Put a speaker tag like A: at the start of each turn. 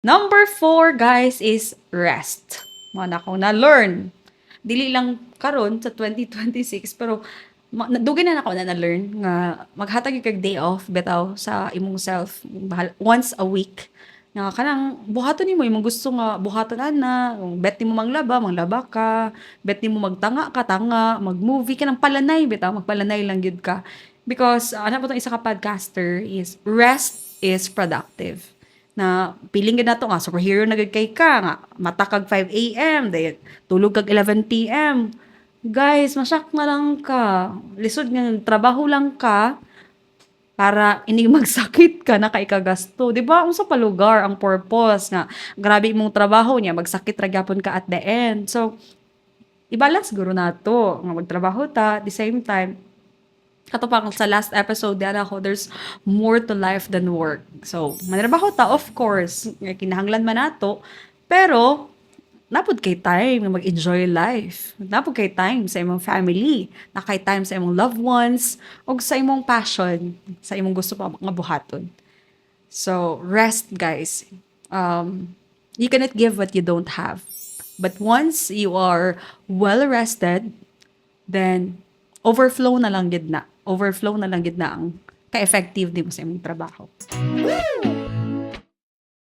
A: Number 4 guys is rest. Mo na akong na-learn. Dili lang karon sa 2026 pero dugay na ako na-learn nga maghatag gyud kag day off bitaw sa imong self once a week. Nga kanang buhaton nimo imong gusto nga buhaton ana, kung bet nimo manglaba, manglaba ka, bet nimo magtanga ka, tanga, mag-movie ka ng palanay bitaw, magpalanay lang gyud ka. Because ana po tong isa ka podcaster is rest is productive na piling gid nato nga superhero na gid kay ka nga mata kag 5 AM dayon tulog kag 11 PM. Guys, masyak na lang ka. Lisod nga trabaho lang ka para ini magsakit ka na kay kagasto. 'Di ba? Unsa pa lugar ang purpose nga grabe imong trabaho niya magsakit ra gyapon ka at the end. So, i-balance guro nato nga magtrabaho ta at the same time kato pa sa last episode di ako, there's more to life than work. So, manrabaho ta, of course, nga kinahanglan man nato, pero napod kay time nga mag-enjoy life. Napod kay time sa imong family, na kay time sa imong loved ones, o sa imong passion, sa imong gusto pa nga buhaton. So, rest, guys. You cannot give what you don't have. But once you are well rested, then overflow na lang gid na. Overflow na lang gid na ang ka-effective din mo sa imong trabaho.